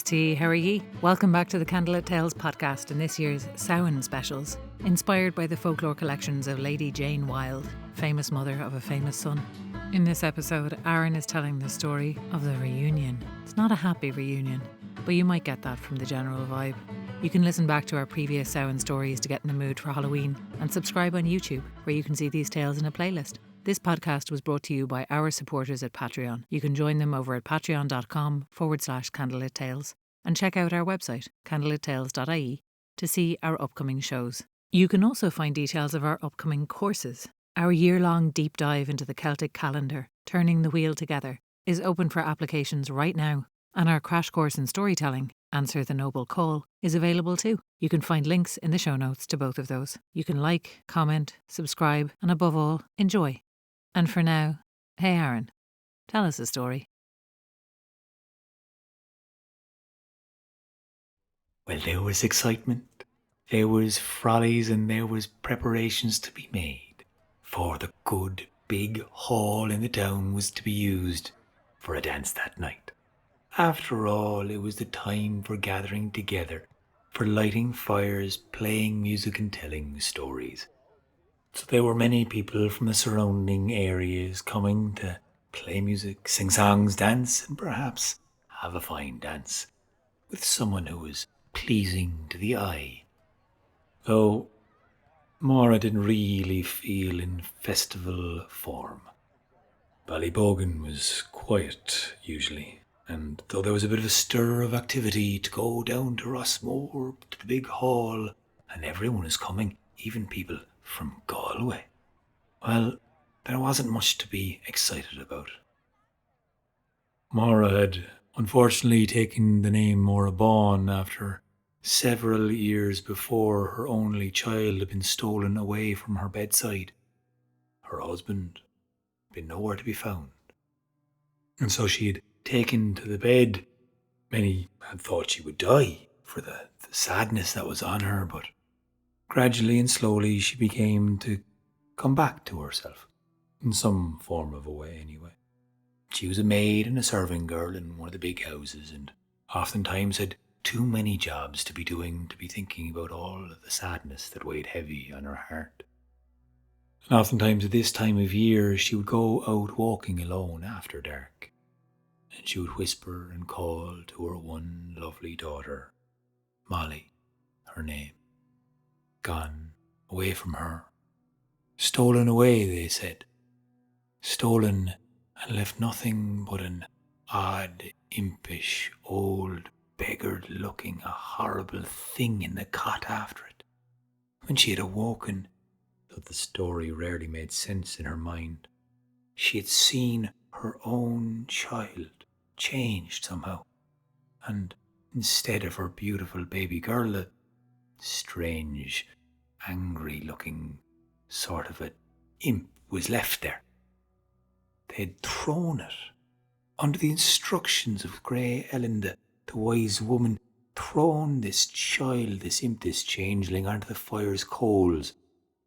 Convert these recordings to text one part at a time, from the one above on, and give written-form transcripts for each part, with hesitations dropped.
T, how are ye? Welcome back to the Candlelit Tales podcast in this year's Samhain specials, inspired by the folklore collections of Lady Jane Wilde, famous mother of a famous son. In this episode, Aaron is telling the story of the reunion. It's not a happy reunion, but you might get that from the general vibe. You can listen back to our previous Samhain stories to get in the mood for Halloween and subscribe on YouTube, where you can see these tales in a playlist. This podcast was brought to you by our supporters at Patreon. You can join them over at patreon.com/candlelit tales and check out our website, candelittales.ie, to see our upcoming shows. You can also find details of our upcoming courses. Our year-long deep dive into the Celtic calendar, Turning the Wheel Together, is open for applications right now. And our crash course in storytelling, Answer the Noble Call, is available too. You can find links in the show notes to both of those. You can like, comment, subscribe, and above all, enjoy. And for now, hey Aaron, tell us a story. Well, there was excitement, there was frolies, and there was preparations to be made, for the good big hall in the town was to be used for a dance that night. After all, it was the time for gathering together, for lighting fires, playing music and telling stories. So there were many people from the surrounding areas coming to play music, sing songs, dance, and perhaps have a fine dance with someone who was pleasing to the eye. Though Maura didn't really feel in festival form. Ballybogan was quiet usually, and though there was a bit of a stir of activity to go down to Rossmore, to the big hall, and everyone was coming, even people from Galway, well, there wasn't much to be excited about. Maura had unfortunately taken the name Maura Bawn after several years before her only child had been stolen away from her bedside. Her husband had been nowhere to be found, and so she had taken to the bed. Many had thought she would die for the sadness that was on her, but gradually and slowly she began to come back to herself, in some form of a way anyway. She was a maid and a serving girl in one of the big houses, and oftentimes had too many jobs to be doing to be thinking about all of the sadness that weighed heavy on her heart. And oftentimes at this time of year she would go out walking alone after dark, and she would whisper and call to her one lovely daughter, Molly, her name. Gone away from her. Stolen away, they said. Stolen and left nothing but an odd, impish, old, beggared-looking, a horrible thing in the cot after it. When she had awoken, though the story rarely made sense in her mind, she had seen her own child changed somehow, and instead of her beautiful baby girl, a strange, angry-looking sort of a imp was left there. They had thrown it, under the instructions of Grey Ellen, the wise woman, thrown this child, this imp, this changeling, onto the fire's coals.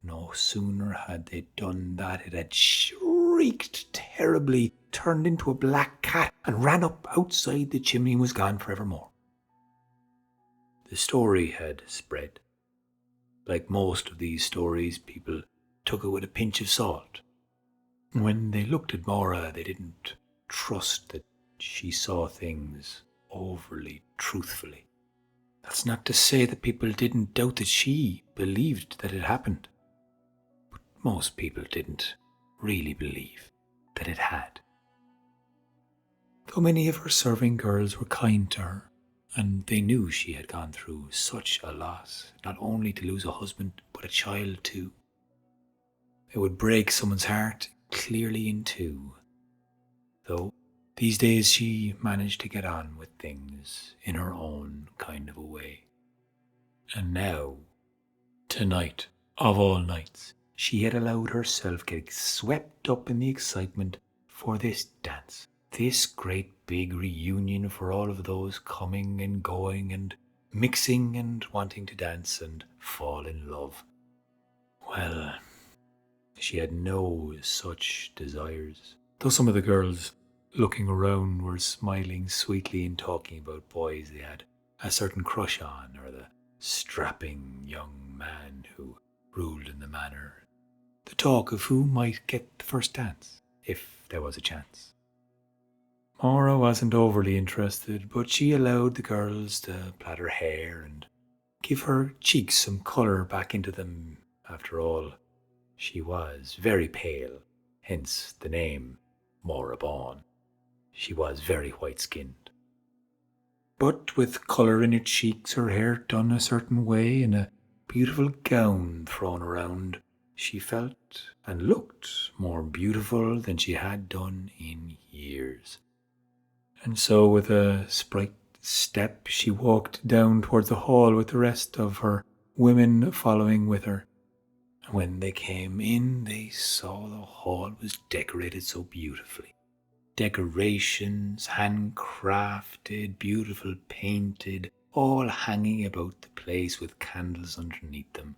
No sooner had they done that, it had shrieked terribly, turned into a black cat, and ran up outside the chimney and was gone forevermore. The story had spread. Like most of these stories, people took it with a pinch of salt. When they looked at Maura, they didn't trust that she saw things overly truthfully. That's not to say that people didn't doubt that she believed that it happened. But most people didn't really believe that it had. Though many of her serving girls were kind to her, and they knew she had gone through such a loss, not only to lose a husband, but a child too. It would break someone's heart clearly in two. Though these days she managed to get on with things in her own kind of a way. And now, tonight, of all nights, she had allowed herself getting swept up in the excitement for this dance. This great big reunion for all of those coming and going and mixing and wanting to dance and fall in love. Well, she had no such desires, though some of the girls looking around, were smiling sweetly and talking about boys they had a certain crush on, or the strapping young man who ruled in the manor. The talk of who might get the first dance, if there was a chance. Maura wasn't overly interested, but she allowed the girls to plait her hair and give her cheeks some colour back into them. After all, she was very pale, hence the name Maura Bawn. She was very white-skinned. But with colour in her cheeks, her hair done a certain way, and a beautiful gown thrown around, she felt and looked more beautiful than she had done in years. And so, with a sprite step, she walked down towards the hall with the rest of her women following with her. And when they came in, they saw the hall was decorated so beautifully. Decorations, handcrafted, beautiful painted, all hanging about the place with candles underneath them.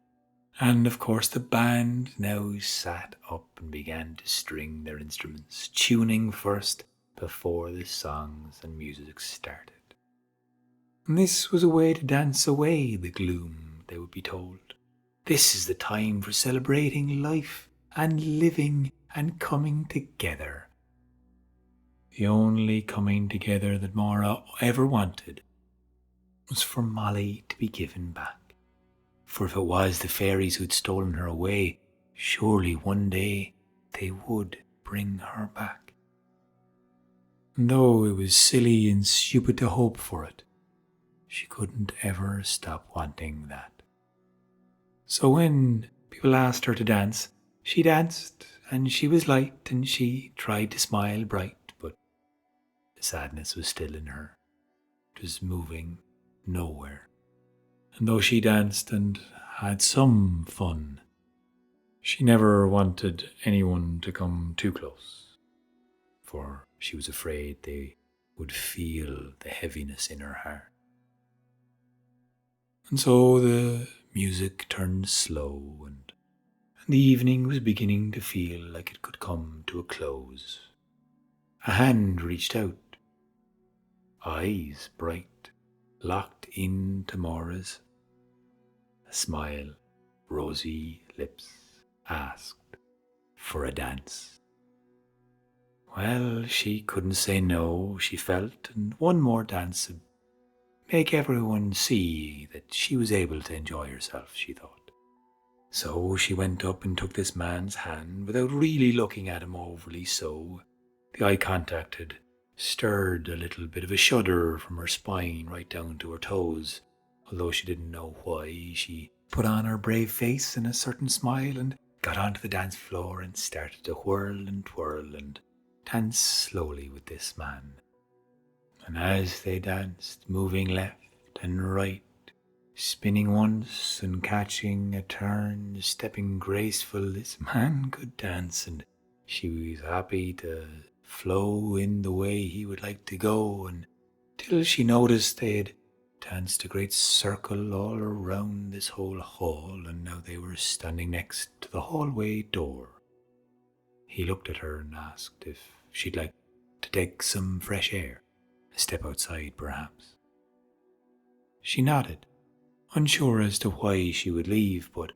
And of course the band now sat up and began to string their instruments, tuning first before the songs and music started. And this was a way to dance away the gloom, they would be told. This is the time for celebrating life and living and coming together. The only coming together that Maura ever wanted was for Molly to be given back. For if it was the fairies who'd stolen her away, surely one day they would bring her back. And though it was silly and stupid to hope for it, she couldn't ever stop wanting that. So when people asked her to dance, she danced, and she was light, and she tried to smile bright, but the sadness was still in her. It was moving nowhere. And though she danced and had some fun, she never wanted anyone to come too close, for she was afraid they would feel the heaviness in her heart. And so the music turned slow, and the evening was beginning to feel like it could come to a close. A hand reached out, eyes bright, locked into Maura's. A smile, rosy lips asked for a dance. Well, she couldn't say no, she felt, and one more dance would make everyone see that she was able to enjoy herself, she thought. So she went up and took this man's hand without really looking at him overly so. The eye contact had stirred a little bit of a shudder from her spine right down to her toes. Although she didn't know why, she put on her brave face and a certain smile and got onto the dance floor and started to whirl and twirl and dance slowly with this man. And as they danced, moving left and right, spinning once and catching a turn, stepping graceful, this man could dance, and she was happy to flow in the way he would like to go, until she noticed they had danced a great circle all around this whole hall, and now they were standing next to the hallway door. He looked at her and asked if she'd like to take some fresh air, a step outside perhaps. She nodded, unsure as to why she would leave, but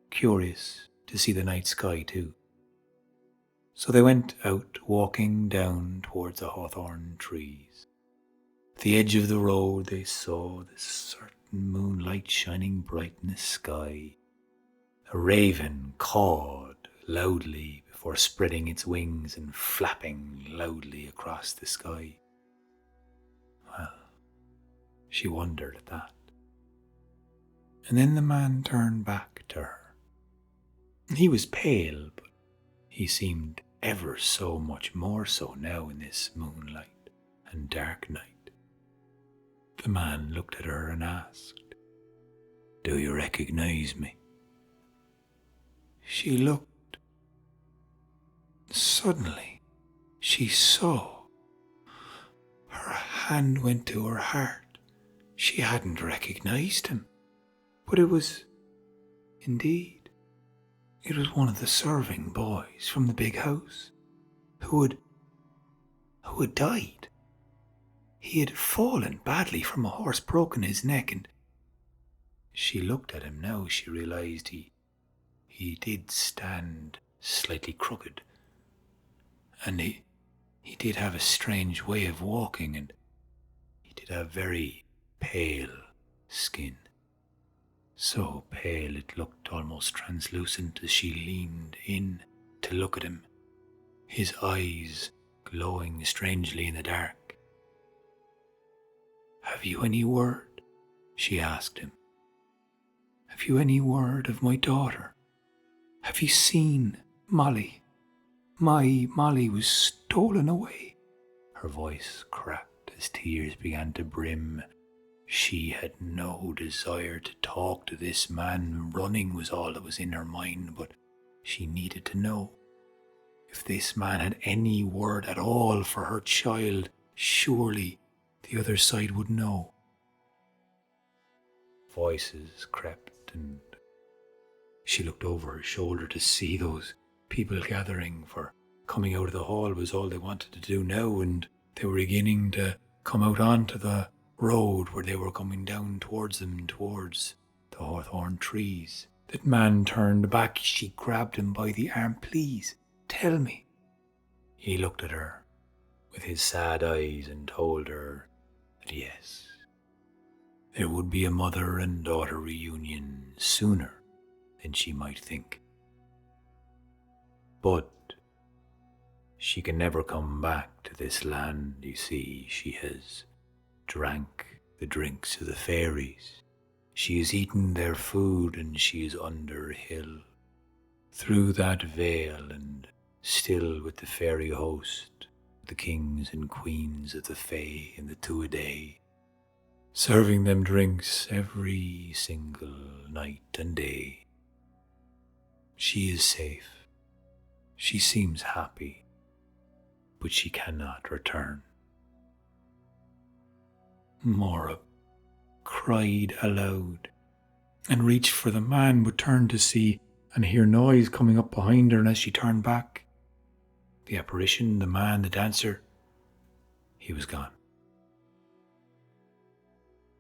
curious to see the night sky too. So they went out, walking down towards the hawthorn trees. At the edge of the road they saw the certain moonlight shining bright in the sky. A raven cawed loudly before spreading its wings and flapping loudly across the sky. Well, she wondered at that. And then the man turned back to her. He was pale, but he seemed ever so much more so now in this moonlight and dark night. The man looked at her and asked, "Do you recognize me?" She looked. Suddenly, she saw. Her hand went to her heart. She hadn't recognized him, but it was, indeed, it was one of the serving boys from the big house who who had died. He had fallen badly from a horse, broken his neck, and she looked at him now. She realized he did stand slightly crooked, and he did have a strange way of walking, and he did have very pale skin. So pale it looked almost translucent as she leaned in to look at him, his eyes glowing strangely in the dark. "Have you any word?" she asked him. "Have you any word of my daughter? Have you seen Molly? My Molly was stolen away." Her voice cracked as tears began to brim. She had no desire to talk to this man. Running was all that was in her mind, but she needed to know. If this man had any word at all for her child, surely the other side would know. Voices crept, and she looked over her shoulder to see those people gathering, for coming out of the hall was all they wanted to do now, and they were beginning to come out onto the road where they were coming down towards them, towards the hawthorn trees. That man turned back. She grabbed him by the arm. "Please, tell me." He looked at her with his sad eyes and told her that yes, there would be a mother and daughter reunion sooner than she might think. But she can never come back to this land, you see. She has drank the drinks of the fairies. She has eaten their food, and she is under a hill, through that veil, and still with the fairy host, the kings and queens of the Fae and the Tuatha, serving them drinks every single night and day. She is safe. She seems happy, but she cannot return. Mora cried aloud and reached for the man, but turned to see and hear noise coming up behind her, and as she turned back, the apparition, the man, the dancer, he was gone.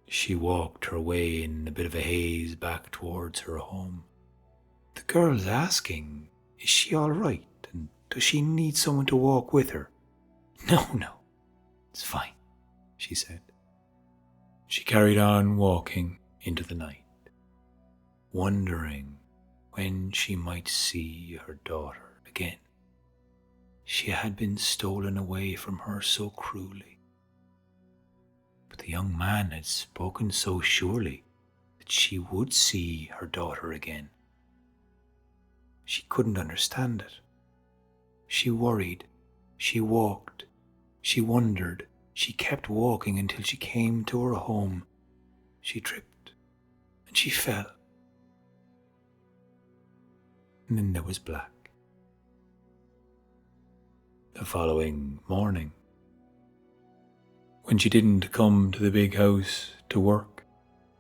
She walked her way in a bit of a haze back towards her home. The girl's asking, is she all right, and does she need someone to walk with her? No, it's fine, she said. She carried on walking into the night, wondering when she might see her daughter again. She had been stolen away from her so cruelly, but the young man had spoken so surely that she would see her daughter again. She couldn't understand it. She worried, she walked, she wondered. She kept walking until she came to her home. She tripped and she fell. And then there was black. The following morning, when she didn't come to the big house to work,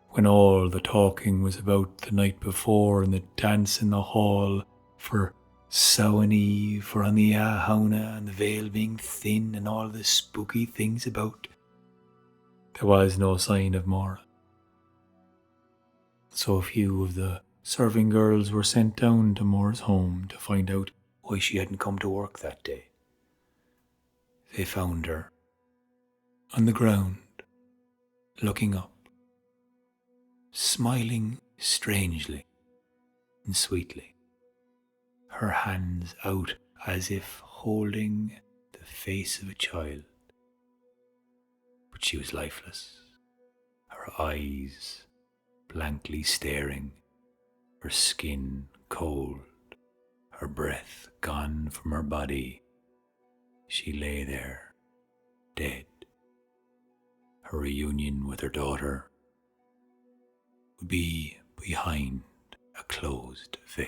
when all the talking was about the night before and the dance in the hall for Samhain, for on the Hauna and the veil being thin and all the spooky things about, there was no sign of Mora. So a few of the serving girls were sent down to Mora's home to find out why she hadn't come to work that day. They found her on the ground, looking up, smiling strangely and sweetly, her hands out as if holding the face of a child. But she was lifeless, her eyes blankly staring, her skin cold, her breath gone from her body. She lay there, dead. Her reunion with her daughter would be behind a closed veil.